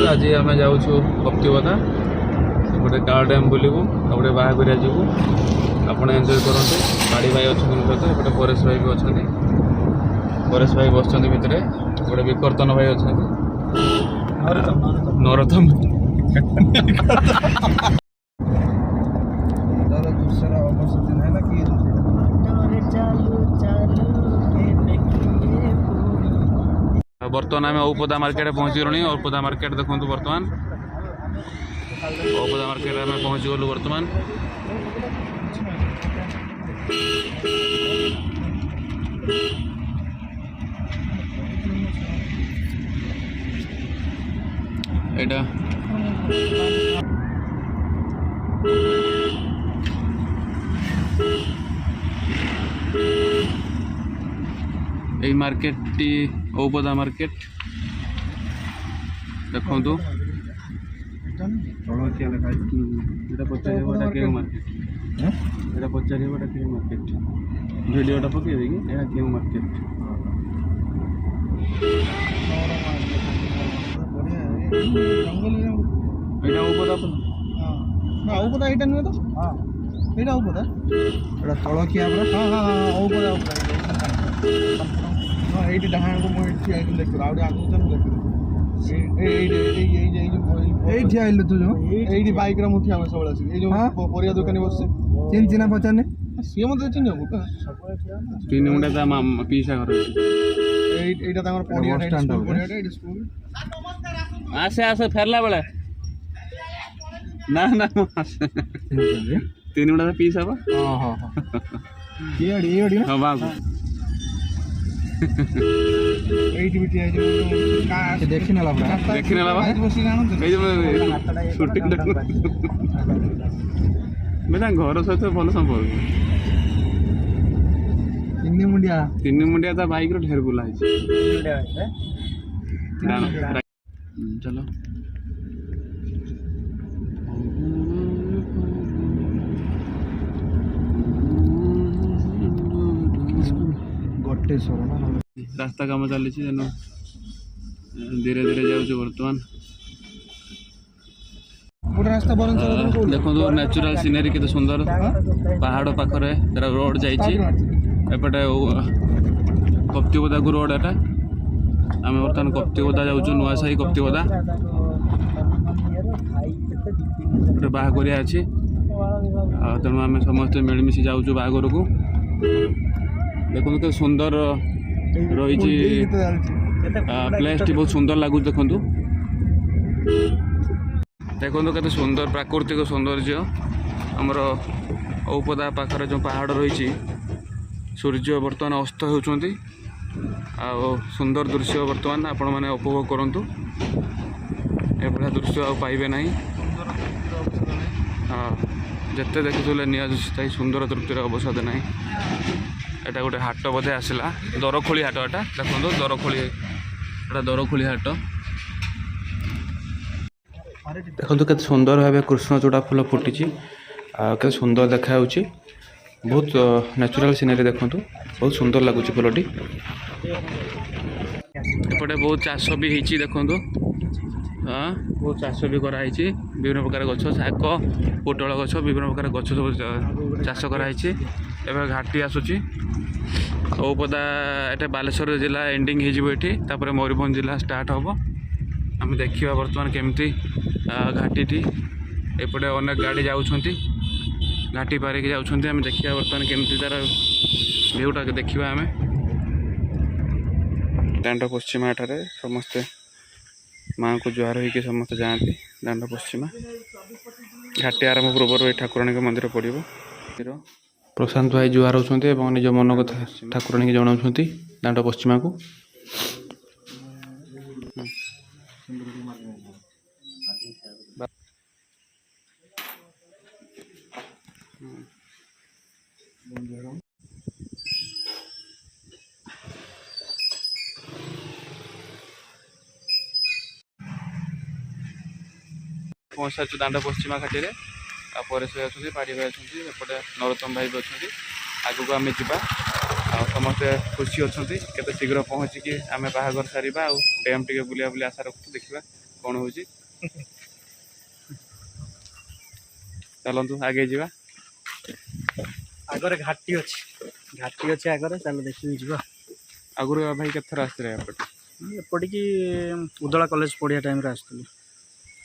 आज आम जाऊँ कप्तिपदा गोटे काल डैम बुलू गोटे बाहाघरिया जीवु आपड़ एंजॉय करते बाड़ी भाई अच्छा सहित एपटे परेश भाई भी अच्छा परेश भाई बस भितर गोटे विकर्तन भाई अच्छा नरोत्तम बर्तमान आम औपदा मार्केट पहुँची गलुणी औपदा मार्केट देखो बर्तमान औपदा मार्केट आम पहुँची गलु बर्तमान एटा এই মার্কেটটি औपदा मार्केट देखो पचार मार्केट भिडियोटा पकईदे कि क्यों मार्केट औपदा ये नुहे तो ये औपदा तलखिया हाँ हाँ हाँ औपदा हाँ ये डाण को मुझे देख आगे देख तू जो ये बैक मुठी आम सब परिया दुकानी बस चिन्ह चिन्ह पचारे सी मत चिन्ह तीन मुंडा पीसा घर आसे आसे फेरला बेले ना ना तीन मुंडा पीस हम हाँ हाँ हाँ बाबू देखी ना घर सहित भल संपर्क तीन मुंडिया बाइक ढेर बुला चलो रास्ता काम चली धीरे धीरे जाऊँ बर्तमान देखो नेचुरल सीनरी केते सुंदर पहाड़ पाखरे रोड जाइए एपटे कप्तिपदा को रोड एटा आम बर्तमान कप्तिपदा जाऊँ नुआसाही कप्तिपदा गोटे बाहाघरिया अच्छी तेणु आम समस्त मिलमिशी जाऊँ बाहाघर को देखो तो सुंदर रही प्लेस टी बहुत सुंदर लगुच देखो देखो केते सुंदर प्राकृतिक सौंदर्य आमर औपदा पाखर जो पहाड़ रही सूर्य बर्तमान अस्त होती सुंदर दृश्य बर्तमान आपण मैंने उपभोग करूँ एभलिया दृश्य पाइबे ना हाँ जिते देखुले निजी सुंदर तृप्तिर अवसाद ना एटा गोटे हाट बोधे आसला दरखोली हाट एटा देखो दरखोली एटा दरखोली हाट देखो केते सुंदर भाव कृष्णचूड़ा फूल फुटी के सुंदर देखा बहुत नेचुरल सीनरी देखो बहुत सुंदर लगुच फूलटी एपटे बहुत चाष भी होती देखो हाँ बहुत चाष भी कराई विभिन्न प्रकार गछ शाग पोटल गछ विभिन्न प्रकार गछ सब चाष कराई एवं घाटी आसूची औपदा एटा बालेश्वर जिला एंडिंग होपर मयूरभंज जिला स्टार्ट हम आम देखा बर्तमान केमती घाटी एपटे अनेक गाड़ी जाऊँगी घाटी पारिक जाऊँगी आम देखा बर्तमान केमती तार भ्यूटा देखा आम दांड पश्चिमा ठारे समस्ते माँ को जुआर होकर समस्त जाती दांड पश्चिमा घाटी आरंभ पूर्व ठाकुराणी मंदिर पड़ो प्रशांत भाई जुआर होती निज मन कथा ठाकुराणी की जनाऊँ दांड पश्चिमा को पहुँच सारी दांड पश्चिमा घाटी में परेश भाई अच्छे पाड़ी भाई अच्छे एपटे नरोत्तम भाई भी अच्छे आगू को आम जा समस्ते खुशी अच्छा केते शीघ्र पहुँचिकी आम बाहाघर सारा डैम टे बुला बुली आशा रखु देखा କ'ଣ ହେଉଛି। ଚାଲନ୍ତୁ ଆଗେଇ ଯିବା। ଆଗରେ ଘାଟି ଅଛି ଆଗରେ, ଚାଲ ଦେଖିକି ଯିବା। ଆଗରୁ ଭାଇ କେତେଥର ଆସିଥିଲେ ଏପଟେ? ଏପଟିକି ଉଦଳା କଲେଜ ପଢ଼ିବା ଟାଇମ୍ରେ ଆସିଥିଲି।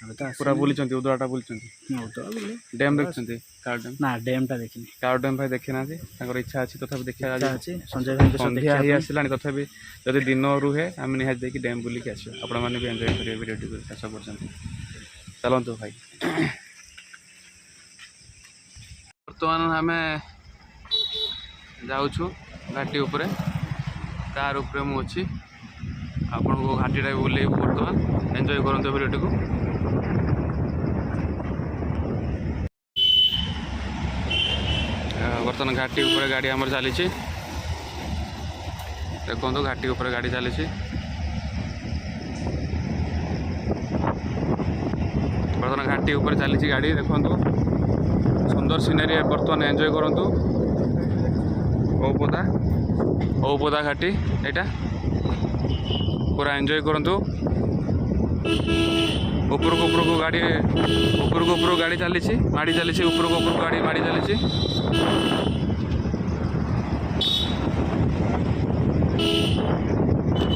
ଏବେ ତ ପୁରା ବୁଲିଛନ୍ତି, ଉଦଳାଟା ବୁଲିଛନ୍ତି? ଉଦଳା ବୁଲି। ଡ୍ୟାମ୍ ଦେଖିଛନ୍ତି? କାଳ ଡ୍ୟାମ୍? ନା ଡ୍ୟାମ୍ଟା ଦେଖିନି। କାଳ ଡ୍ୟାମ୍ ଭାଇ ଦେଖିନାହାନ୍ତି? ତାଙ୍କର ଇଚ୍ଛା ଅଛି ତଥାପି ଦେଖିବା। ଅଛି ସଞ୍ଜୟ ଭାଇଙ୍କ ସହ ସନ୍ଧ୍ୟା ହେଇ ଆସିଲାଣି, ତଥାପି ଯଦି ଦିନ ରୁହେ ଆମେ ନିହାତି ଯାଇକି ଡ୍ୟାମ୍ ବୁଲିକି ଆସିବା। ଆପଣମାନେ ବି ଏନ୍ଜୟ କରିବେ ଭିଡ଼ିଓଟିକୁ ଶେଷ କରୁଛନ୍ତି। ଚାଲନ୍ତୁ ଭାଇ। ବର୍ତ୍ତମାନ ଆମେ ଯାଉଛୁ ଘାଟି ଉପରେ, କାର ଉପରେ ମୁଁ ଅଛି। ଆପଣଙ୍କୁ ଘାଟିଟା ବି ବୁଲେଇବୁ। ବର୍ତ୍ତମାନ ଏନ୍ଜୟ କରନ୍ତୁ ଭିଡ଼ିଓଟିକୁ। ବର୍ତ୍ତମାନ ଘାଟି ଉପରେ ଗାଡ଼ି ଆମର ଚାଲିଛି। ଦେଖନ୍ତୁ ଘାଟି ଉପରେ ଗାଡ଼ି ଚାଲିଛି। ବର୍ତ୍ତମାନ ଘାଟି ଉପରେ ଚାଲିଛି ଗାଡ଼ି। ଦେଖନ୍ତୁ ସୁନ୍ଦର ସିନେରୀ ବର୍ତ୍ତମାନ ଏନ୍ଜୟ କରନ୍ତୁ। ଔପଦା ଘାଟି ଏଇଟା ପୁରା ଏନ୍ଜୟ କରନ୍ତୁ। ଉପରକୁ ଗାଡ଼ି ଚାଲିଛି, ମାଡ଼ି ଚାଲିଛି। ଉପରକୁ ଗାଡ଼ି ମାଡ଼ି ଚାଲିଛି।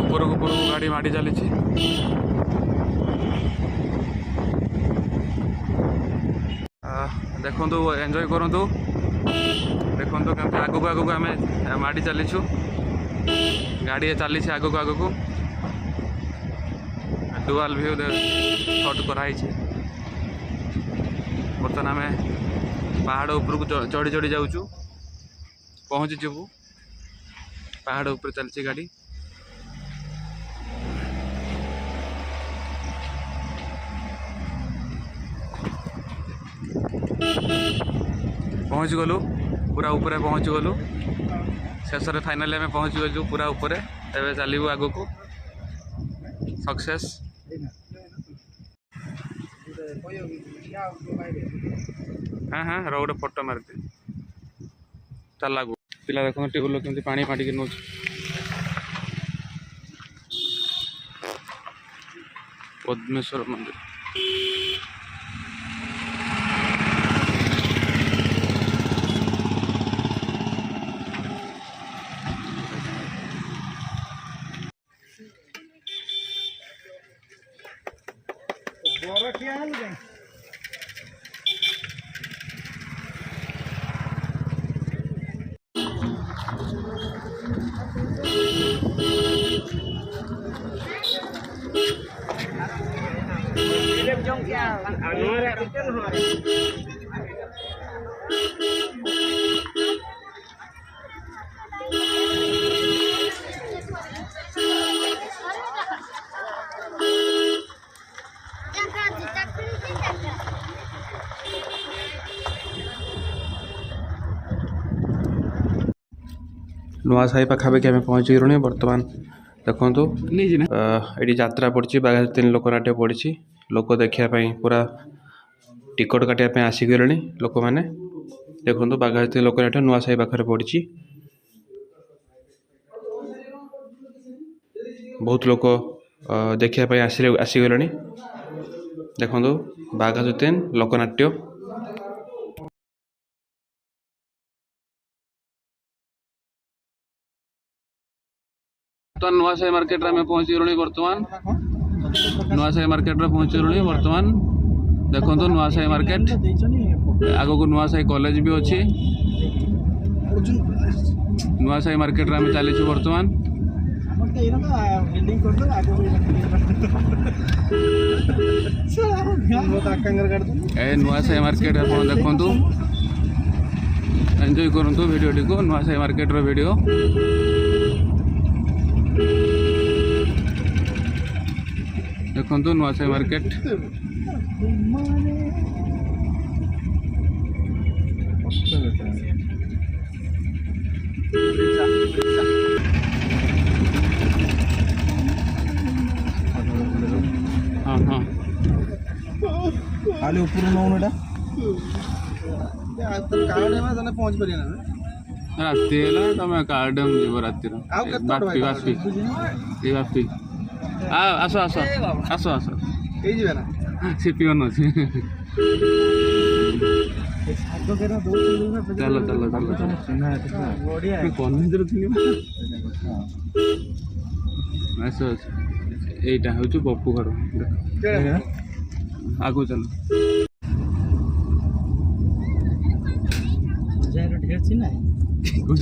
ଉପରକୁ ଗାଡ଼ି ମାଡ଼ି ଚାଲିଛି। ଦେଖନ୍ତୁ ଏନ୍ଜୟ କରନ୍ତୁ। ଦେଖନ୍ତୁ କେମିତି ଆଗକୁ ଆମେ ମାଡ଼ି ଚାଲିଛୁ। ଗାଡ଼ି ଚାଲିଛି ଆଗକୁ। ଡୁଆଲ ଭିଉ ସଟ୍ କରାହେଇଛି। ବର୍ତ୍ତମାନ ଆମେ ପାହାଡ଼ ଉପରକୁ ଚଢ଼ି ଯାଉଛୁ, ପହଞ୍ଚିଯିବୁ। ପାହାଡ଼ ଉପରେ ଚାଲିଛି ଗାଡ଼ି। ପହଞ୍ଚିଗଲୁ, ପୁରା ଉପରେ ପହଞ୍ଚିଗଲୁ। ଶେଷରେ ଫାଇନାଲି ଆମେ ପହଞ୍ଚିଗଲୁ ପୁରା ଉପରେ। ଏବେ ଚାଲିବୁ ଆଗକୁ। ସକ୍ସେସ୍। ହଁ ଗୋଟେ ଫଟୋ ମାରିଦେ। ଚାଲ ଲାଗୁ। ପିଲା ଦେଖନ୍ତୁ ଟ୍ୟୁବୱେଲ୍ କେମିତି ପାଣି ମାଡ଼ିକି ନେଉଛି। ପଦ୍ମେଶ୍ୱର ମନ୍ଦିର। ନୂଆସାହି ପାଖାପାଖି ଆମେ ପହଞ୍ଚିଗଲୁଣି। ବର୍ତ୍ତମାନ ଦେଖନ୍ତୁ ଏଠି ଯାତ୍ରା ପଡ଼ିଛି। ବାଘାଯତୀନ ଲୋକନାଟ୍ୟ ପଡ଼ିଛି। ଲୋକ ଦେଖିବା ପାଇଁ ପୁରା ଟିକଟ କାଟିବା ପାଇଁ ଆସିଗଲେଣି ଲୋକମାନେ। ଦେଖନ୍ତୁ ବାଘାଯତୀନ ଲୋକନାଟ୍ୟ ନୂଆସାହି ପାଖରେ ପଡ଼ିଛି। ବହୁତ ଲୋକ ଦେଖିବା ପାଇଁ ଆସିଗଲେଣି। ଦେଖନ୍ତୁ ବାଘାଯତୀନ ଲୋକନାଟ୍ୟ। ନୂଆସାହି ମାର୍କେଟରେ ଆମେ ପହଞ୍ଚିଗଲୁଣି। ବର୍ତ୍ତମାନ ନୂଆସାହି ମାର୍କେଟରେ ପହଞ୍ଚିଗଲୁଣି। ବର୍ତ୍ତମାନ ଦେଖନ୍ତୁ ନୂଆସାହି ମାର୍କେଟ ଆଗକୁ ନୂଆସାହି କଲେଜ ବି ଅଛି। ନୂଆସାହି ମାର୍କେଟରେ ଆମେ ଚାଲିଛୁ ବର୍ତ୍ତମାନ। ଏ ନୂଆସାହି ମାର୍କେଟ ଆପଣ ଦେଖନ୍ତୁ, ଏନ୍ଜୟ କରନ୍ତୁ ଭିଡ଼ିଓଟିକୁ। ନୂଆସାହି ମାର୍କେଟର ଭିଡ଼ିଓ ଦେଖନ୍ତୁ। ନୂଆସାହି ମାର୍କେଟ ହଁ ଖାଲି ଉପରୁ ନଉନଟା ପହଞ୍ଚି ପାରିବ ନା। ରାତି ହେଲା ତମେ କାଳ ଡ୍ୟାମ୍ ଯିବ ରାତିର। ବାପି ଆସ। ହେଇଯିବେ ନା ସେ ପିଅନ ଅଛି ଚାଲ ଚାଲ ଚାଲ କଲେଜରେ ଥିଲି ଆସ ଆସ ଏଇଟା ହେଉଛି ପପୁ ଘର ଦେଖ ଆଗକୁ ଚାଲ ढेर चिन्ह है कुछ